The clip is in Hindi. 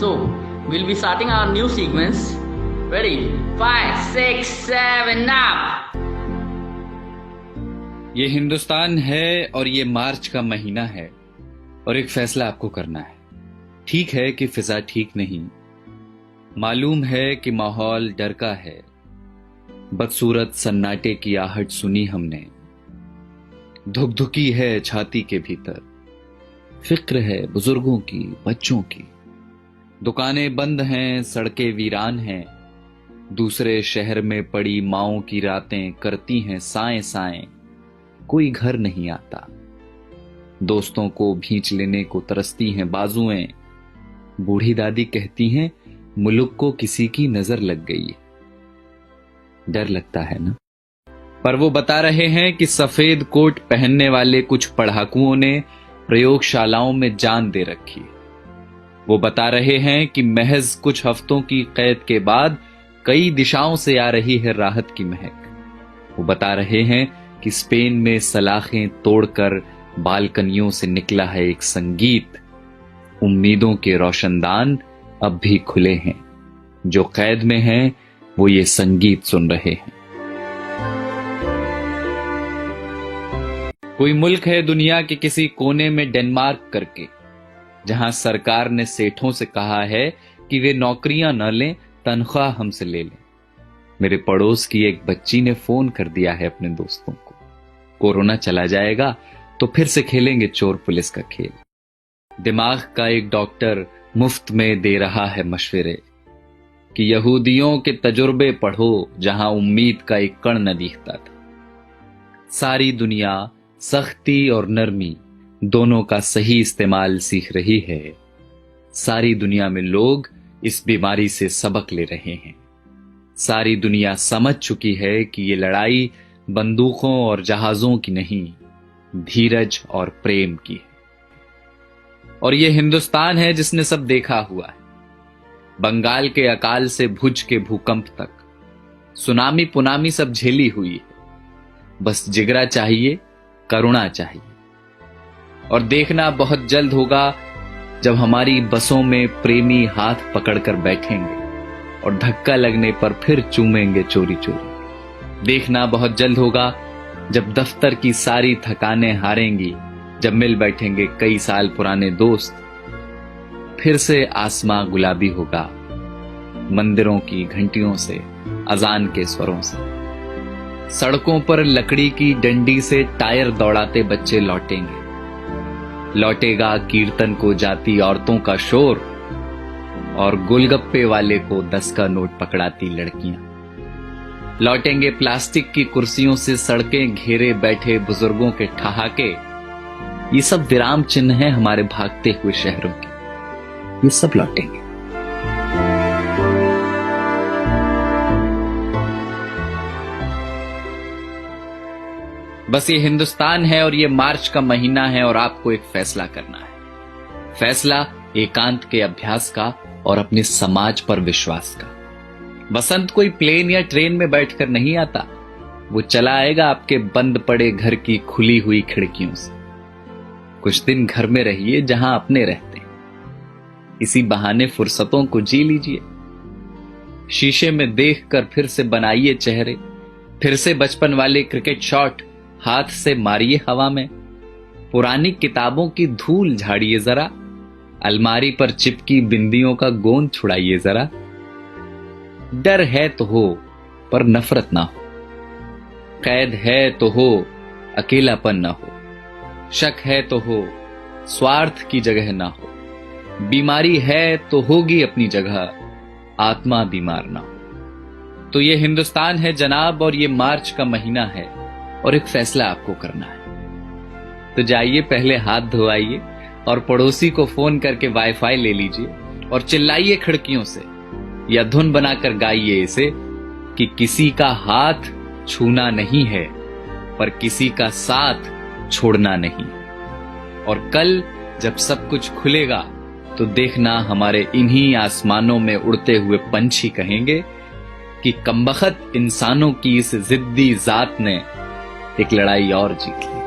So, we'll be starting our new sequence. Ready? 5, 6, 7, up! ये हिंदुस्तान है और ये मार्च का महीना है और एक फैसला आपको करना है। ठीक है कि फिजा ठीक नहीं, मालूम है कि माहौल डर का है। बदसूरत सन्नाटे की आहट सुनी हमने, धुकधुकी है छाती के भीतर। फिक्र है बुजुर्गों की, बच्चों की। दुकानें बंद हैं, सड़कें वीरान हैं। दूसरे शहर में पड़ी माओं की रातें करती हैं साएं साएं। कोई घर नहीं आता, दोस्तों को भींच लेने को तरसती हैं बाजुएं। बूढ़ी दादी कहती हैं मुल्क को किसी की नजर लग गई है। डर लगता है ना? पर वो बता रहे हैं कि सफेद कोट पहनने वाले कुछ पढ़ाकुओं ने प्रयोगशालाओं में जान दे रखी है। वो बता रहे हैं कि महज कुछ हफ्तों की कैद के बाद कई दिशाओं से आ रही है राहत की महक। वो बता रहे हैं कि स्पेन में सलाखें तोड़कर बालकनियों से निकला है एक संगीत। उम्मीदों के रोशनदान अब भी खुले हैं, जो कैद में हैं वो ये संगीत सुन रहे हैं। कोई मुल्क है दुनिया के किसी कोने में डेनमार्क करके, जहां सरकार ने सेठों से कहा है कि वे नौकरियां न लें, तनख्वाह हमसे ले लें। मेरे पड़ोस की एक बच्ची ने फोन कर दिया है अपने दोस्तों को, कोरोना चला जाएगा तो फिर से खेलेंगे चोर पुलिस का खेल। दिमाग का एक डॉक्टर मुफ्त में दे रहा है मशवरे कि यहूदियों के तजुर्बे पढ़ो जहां उम्मीद का एक कण न दिखता था। सारी दुनिया सख्ती और नरमी दोनों का सही इस्तेमाल सीख रही है। सारी दुनिया में लोग इस बीमारी से सबक ले रहे हैं। सारी दुनिया समझ चुकी है कि ये लड़ाई बंदूकों और जहाजों की नहीं, धीरज और प्रेम की है। और ये हिंदुस्तान है जिसने सब देखा हुआ है, बंगाल के अकाल से भुज के भूकंप तक, सुनामी पुनामी सब झेली हुई है। बस जिगरा चाहिए, करुणा चाहिए। और देखना बहुत जल्द होगा जब हमारी बसों में प्रेमी हाथ पकड़कर बैठेंगे और धक्का लगने पर फिर चूमेंगे चोरी चोरी। देखना बहुत जल्द होगा जब दफ्तर की सारी थकानें हारेंगी, जब मिल बैठेंगे कई साल पुराने दोस्त। फिर से आसमां गुलाबी होगा, मंदिरों की घंटियों से, अजान के स्वरों से। सड़कों पर लकड़ी की डंडी से टायर दौड़ाते बच्चे लौटेंगे। लौटेगा कीर्तन को जाती औरतों का शोर और गोलगप्पे वाले को 10 का नोट पकड़ाती लड़कियां। लौटेंगे प्लास्टिक की कुर्सियों से सड़कें घेरे बैठे बुजुर्गों के ठहाके। ये सब विराम चिन्ह हैं हमारे भागते हुए शहरों के। ये सब लौटेंगे। बस ये हिंदुस्तान है और ये मार्च का महीना है और आपको एक फैसला करना है। फैसला एकांत के अभ्यास का और अपने समाज पर विश्वास का। बसंत कोई प्लेन या ट्रेन में बैठकर नहीं आता, वो चला आएगा आपके बंद पड़े घर की खुली हुई खिड़कियों से। कुछ दिन घर में रहिए जहां अपने रहते हैं। इसी बहाने फुर्सतों को जी लीजिए। शीशे में देखकर फिर से बनाइए चेहरे। फिर से बचपन वाले क्रिकेट शॉट हाथ से मारिए हवा में। पुरानी किताबों की धूल झाड़िए जरा। अलमारी पर चिपकी बिंदियों का गोंद छुड़ाइए जरा। डर है तो हो पर नफरत ना हो। कैद है तो हो, अकेलापन ना हो। शक है तो हो, स्वार्थ की जगह ना हो। बीमारी है तो होगी अपनी जगह, आत्मा बीमार ना हो। तो ये हिंदुस्तान है जनाब और ये मार्च का महीना है और एक फैसला आपको करना है। तो जाइए पहले हाथ धोआइए और पड़ोसी को फोन करके वाईफाई ले लीजिए और चिल्लाइए खिड़कियों से या धुन बनाकर गाइए इसे कि किसी का हाथ छूना नहीं है पर किसी का साथ छोड़ना नहीं। और कल जब सब कुछ खुलेगा तो देखना हमारे इन्हीं आसमानों में उड़ते हुए पंछी कहेंगे कि कमबख्त इंसानों की इस जिद्दी जात ने एक लड़ाई और जीत ली।